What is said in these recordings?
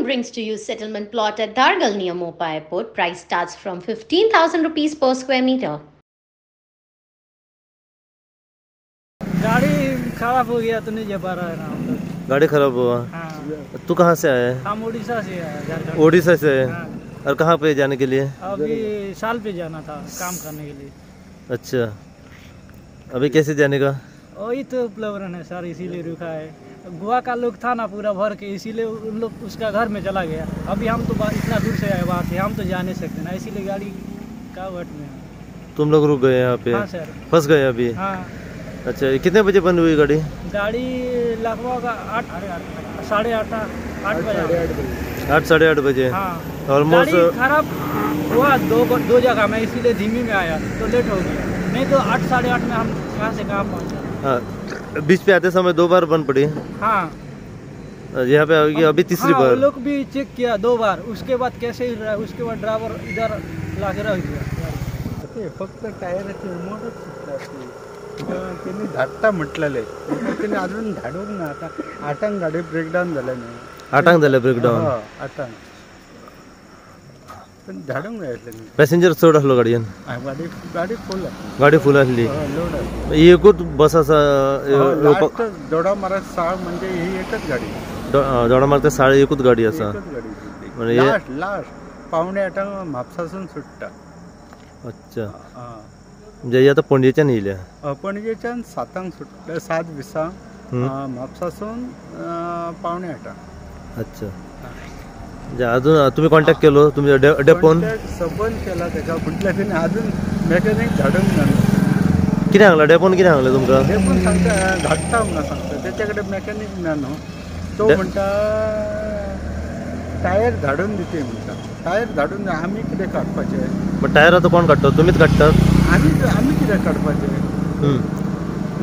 brings to you settlement plot at Dargal near Mopa Airport. Price starts from 15,000 rupees per square meter. गाड़ी खराब हो गया तो नहीं जा पा रहा है ना हम लोग। गाड़ी खराब हुआ। हाँ। तू कहाँ से आया है? हम उड़ीसा से आए, झारखंड। उड़ीसा से है। हाँ। और कहाँ पे जाने के लिए? अभी साल पे जाना था काम करने के लिए। अच्छा, अभी कैसे जाने का? वही तो प्लान है सर, इसीलिए रुका है। गोवा का लोग था ना पूरा भर के, इसीलिए उन लोग उसका घर में चला गया। अभी हम तो इतना दूर से आए वहाँ से, हम तो जा नहीं सकते ना, इसीलिए गाड़ी का वट में। तुम लोग रुक गए यहाँ पे? हाँ सर। फंस गए अभी? हाँ। अच्छा, ये कितने बजे बंद हुई गाड़ी? गाड़ी लगभग 8 साढ़े 8 बजे। 8 साढ़े 8 बजे। हाँ। ऑलमोस्ट खराब हुआ दो जगह में, इसीलिए धीमी में आया तो लेट हो गया, नहीं तो 8 साढ़े 8 में हम कहाँ से कहाँ पहुँचे। हाँ, बीच पे आते समय 2 बार बंद पड़ी। हाँ, यहाँ पे आएगी अभी तीसरी हाँ, बार। लोग भी चेक किया 2 बार, उसके बाद कैसे ही रहा, उसके बाद ड्राइवर इधर लाके रह गया। फक्त टायराची रिमोटच सुटला, त्यांनी धाडटा म्हटलेले, त्यांनी अजून धाडून ना. आता 8 गाडी ब्रेकडाऊन झाल्या नाही. 8 झाले ब्रेकडाऊन? 8 पण धाडूंक जाय आसलें. पॅसेंजर चड आसलो गाडयेन? गाडी फुल आसली. गाडी फुल आसली? लोड आसली. एकूच बस आसा? दोडा मारा 6 म्हणजे ही एकच गाडी. दोडा मारता 6 एकूच गाडी आसा? लास्ट पावणे 8 म्हापसासून सुट्टा. अच्छा, म्हणजे ही आता पणजेच्यान येयल्या? पणजेच्यान 7 सुट्टा, 7:20 म्हापसासून पावणे 8. अच्छा, म्हणजे अजून तुम्ही कॉन्टॅक्ट केलो तुमच्या डेपोन? सबन केला तेका, म्हटल्यार तेणी अजून मेकॅनिक धाडूंक ना. कितें सांगला डेपोन? कितें सांगलें तुमकां? डेपोन सांगता धाडटा म्हणून सांगता, तेचे कडेन मेकॅनिक ना न्हू. तो म्हणटा टायर धाडून दिते म्हणटा. टायर धाडून आमी कितें काडपाचें? पण टायर आता कोण काडटा? तुमीच काडटात? आमी कितें काडपाचें?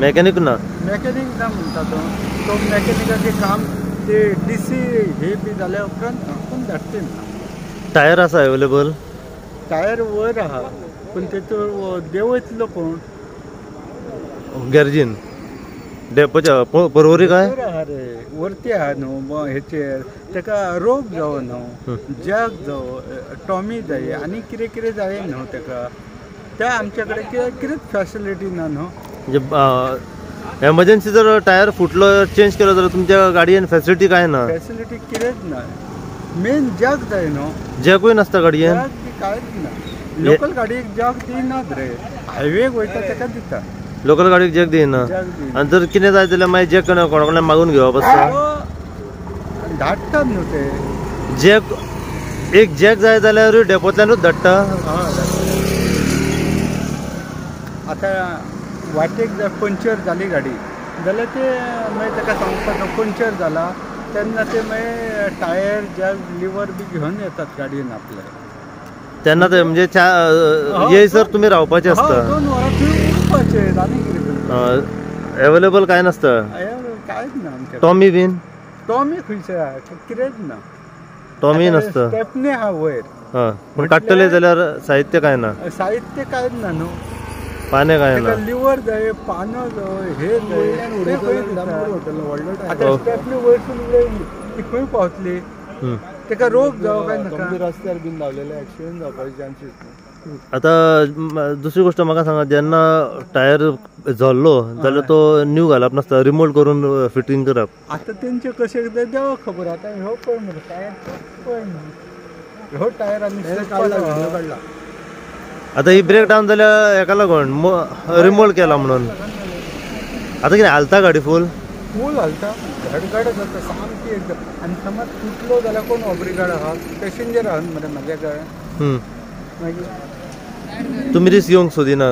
मेकॅनिक ना? मेकॅनिक ना म्हणटा तो मेकॅनिकाचें काम ते DC हे बी जाल्या उपरांत आपण धाडटे ना. टायर आसा अवेलेबल? टायर वयर आहा, पूण तेतूर देंवयतलो कोण? गॅरेजीन डेपोच्या परवरी काय? रे वरती आहा न्हू हेचेर, तेका रोग जावो न्हू, जग जावो, टॉमी जाय आनी कितें जाय न्हू तेका. त्या आमचे कडेन कितेंच फॅसिलिटी ना न्हू. म्हणजे एमर्जन्सी जर टायर फुटलो चेंज केलो जाल्यार तुमच्या गाडयेन फॅसिलिटी काय ना? फॅसिलिटी कितेंच ना. मेन जग जाय न्हू. जॅकूय नासता गाडयेन? जग कांयच ना. लोकल गाडयेक जग दिनात रे, हायवेक वयता तेका दिता. लोकल गाडीक जॅक दिना? आनी जर कितें जाय जाल्यार मागीर जॅक कोणा कडल्यान मागून घेवप आसता? धाडटात न्हू ते जॅक. एक जॅक जाय जाल्यार डेपोंतल्यानूच धाडटा? आतां वाटेक जर पंक्चर जाली गाडी जाल्यार ते मागीर ताका सांगपाक पंक्चर जाला तेन्ना ते मागीर टायर जॅक लिवर बी घेवन येतात गाडयेन आपल्या. तेन्ना ते म्हणजे येयसर तुमी रावपाचें आसता? 2 वरां थंय उरपाचें आनी कितें. अवेलेबल काय नासता? कांयच ना आमचे. Tommy bin? टॉमी खंयचे आहा? कितेंच ना. टॉमी नासता? स्टेपनी आहा वयर. पूण काडटले जाल्यार साहित्य काय ना? साहित्य कांयच ना न्हू. पाने काय ना? लिवर जाय, पानो जाय, हे आतां स्टेपनी वयरसून उडयली खंय पावतली? तेका रोग जावं काय नाका. रस्त्यार बीन धांवलेले एक्सिडेंट जावपाचे चान्सीस. आता दुसरी गोष्ट म्हाका सांगा, जेन्ना टायर जळ्ळो जाल्यार तो न्यू घालप नासता, रिमोट करून फिटींग करप? आता तेंचे कशें देवा खबर. आता ह्यो पळय मरे टायर पळय ह्यो टायर आनी काडला. आता ही ब्रेक डावन जाल्यार हेका लागून रिमोट केला म्हणून. आता कितें हालता गाडी फूल हालता, घडघड जाता सामकी एकदम. आनी समज तुटलो जाल्यार कोण ऑब्रिगाड आहा? पॅसेंजर आहा मरे म्हाज्या कडेन. मागीर तुमी रिस्क घेवंक सोदिना?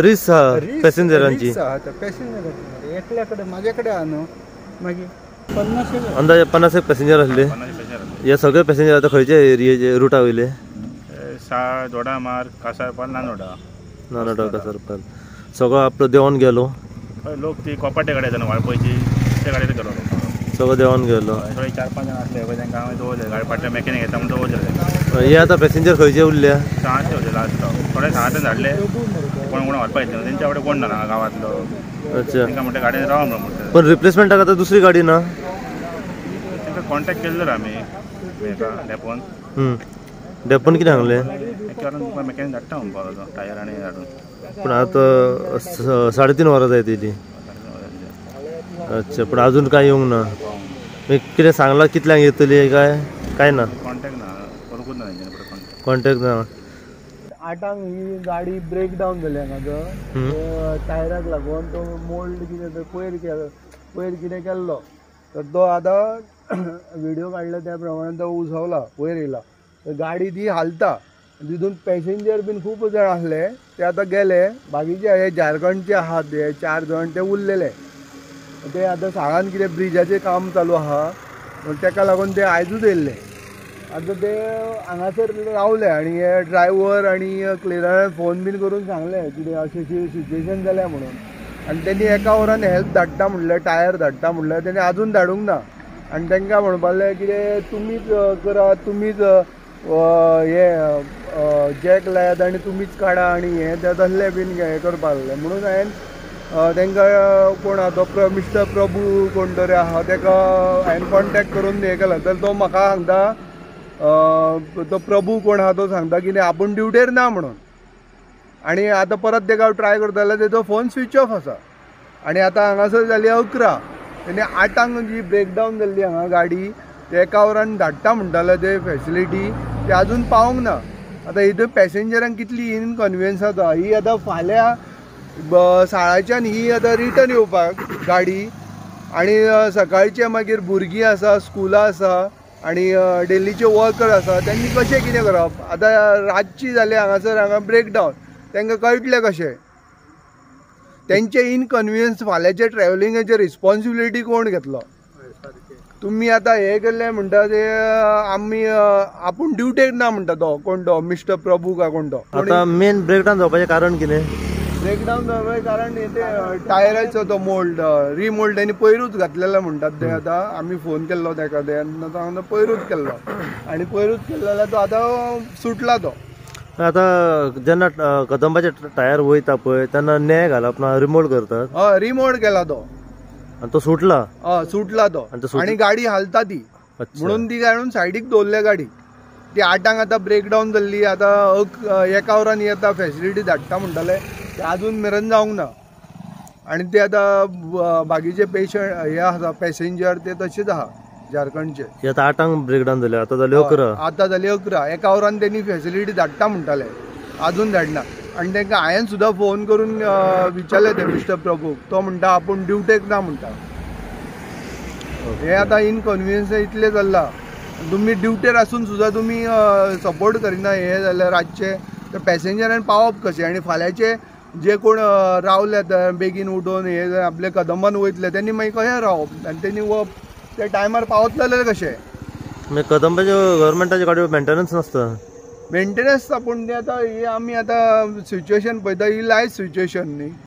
रिस्क आहा पॅसेंजरांची? पॅसेंजरांची एकल्या कडेन म्हाजे कडेन आहा न्हू. मागीर 50 अंदाजे 50 पॅसेंजर आसले? हे सगळे पॅसेंजर आता खंयच्या एरियेचे रुटा वयले? दोडा मार्ग, कासारपाल, नानोडा कासारपाल. सगळो आपलो देंवन गेलो? लोक ती कोपाटे गाडी येता वाळपयची त्या गाडयेर गेलो. सगळो देंवन गेलो? 4-5 जाण आसले पळय तांकां हांवें दवरले. गाडी फाटल्या मेकॅनिक येता म्हणून दवरले. हे आता पॅसेंजर खंयचे उरल्या? 6 होते लास्ट. थोडे 6 धाडले, कोण व्हरपा येतले तेंच्या कडेन कोण ना गांवांतलो. अच्छा, तांकां म्हणटा गाडयेन राव म्हणटा. पण रिप्लेसमेंटाक आता दुसरी गाडी ना? तांकां कॉन्टॅक्ट केल्लो आमी. डेपोन डेपोन कितें सांगलें? कारण तुका मॅकॅनिक धाडटा म्हणपाक लागलो टायर आनी धाडून. पूण आतां 3.5 वरां जाय तेली. अच्छा, पूण अजून काय येवंक ना. कितें सांगलां कितल्यांक येतली काय ना? कॉन्टॅक्ट ना करूंकूच ना तेंच्यानी फुडें कॉन्टॅक्ट ना. 8 ही गाडी ब्रेक डावन जाली हांगा टायराक लागून तो मोल्ड कितें पयर कितें केल्लो तर तो आतां व्हिडिओ काडला त्या प्रमाणे तो उसवला वयर येयला. गाडी ती हालता. तितून पॅसेंजर बीन खूब जाण आसले ते आतां गेले. बाकीचे हे झारखंडचे आहात हे 4 जण ते उरलेले. ते आतां सागान कितें ब्रिजाचें काम चालू आहा तेका लागून ते आयजूच येयल्ले. आतां ते हांगासर रावले आनी हे ड्रायव्हर आनी क्लिनरान फोन बीन करून सांगले कितें अशें सिच्युएशन जाल्या म्हणून. आनी तेणी एका वरान हेल्प धाडटा म्हणलें टायर धाडटा म्हणलें तेणी आजून धाडूंक ना. आनी तांकां म्हणपालें कितें तुमीच करात तुमीच हे जॅक लायात आनी तुमीच काडा आनी हें ते तसलें बीन हें करपाक लागलें. म्हणून हांवें तांकां कोण आहा तो मिस्टर प्रभू कोण तरी आहा ताका हांवें कॉन्टॅक्ट करून हें केला. तर तो म्हाका सांगता तो प्रभू कोण आहा तो सांगता कितें आपूण ड्युटेर ना म्हणून. आनी आतां परत ताका ट्राय करता जाल्यार तेजो फोन स्विच ऑफ आसा. आनी आतां हांगासर जाली 11. तेणी 8 जी ब्रेकडावन जाल्ली हांगा गाडी ते एका वरान धाडटा म्हणटाले ते फॅसिलिटी ते आजून पावोंक ना. आतां हितून पॅसेंजरांक कितली इनकन्विनियन्स जाता. ही आतां फाल्यां साळाच्यान ही आतां रिटर्न येवपाक गाडी आनी सकाळचे मागीर भुरगीं आसा स्कुलां आसा आनी डेलीचे वर्कर आसा तेंनी कशें कितें करप. आतां रातची जाली हांगा ब्रेकडावन तांकां कळटलें कशें. तेंचे इनकन्विनियन्स फाल्यांचे ट्रॅव्हलिंगाची रिस्पॉन्सिबिलिटी कोण घेतलो. तुमी आतां हें केल्लें म्हणटा ते आमी आपूण ड्युटेक ना म्हणटा तो कोण तो मिस्टर प्रभू काय कोण तो. आतां मेन ब्रेकडावन जावपाचें कारण कितें? ब्रेकडावन जावपाचें कारण ते टायराचो तो मोल्ड रिमोल्ड तेणी पयरूच घातलेलो म्हणटात ते. आतां आमी फोन केल्लो ताका ते पयरूच केल्लो आनी पयरूच केल्लो जाल्यार तो आतां सुटला तो. आतां जेन्ना कदंबाचे टायर वयता पळय तेन्ना ने घालप ना रिमोट करतात. हय रिमोट केला तो आनी तो सुटला. सुटला तो आनी गाडी हालता ती म्हणून ती काडून सायडीक दवरल्या गाडी. ती 8 आतां ब्रेकडावन जाल्ली. आतां एका वरान येता फॅसिलिटी धाडटा म्हणटाले ते आजून मेरेन जावंक ना. आनी ते आतां बाकीचे पेशंट हे आसा पॅसेंजर ते तशेंच आहा झारखंडचे. आतां 8 ब्रेकडावन जाले आतां जाली 11. आतां जाली 11. एका वरान तेणी फॅसिलिटी धाडटा म्हणटाले आजून धाडना. आनी तांकां हांवें सुद्दां फोन करून विचारलें ते मिस्टर प्रभूक तो म्हणटा आपूण ड्युटेक ना म्हणटा. हे आतां इनकन्विनियन्स इतलें जाल्ला. तुमी ड्युटेर आसून सुद्दां तुमी सपोर्ट करिना हे जाल्यार रातचे तर पॅसेंजरान पावप कशें. आनी फाल्यांचे जे कोण रावल्यात बेगीन उठून हे आपले कदंबान वयतले त्यांनी मागीर कशें रावप आनी तेणी त्या टायमार पावतले जाल्यार कशें. कदंबाच्यो गव्हर्मेंटाच्यो गाडयो मेंटेनन्स नासता. मेंटेनन्स पूण ते आतां ही आमी आतां सिच्युएशन पळयता ही लायफ सिच्युएशन न्ही.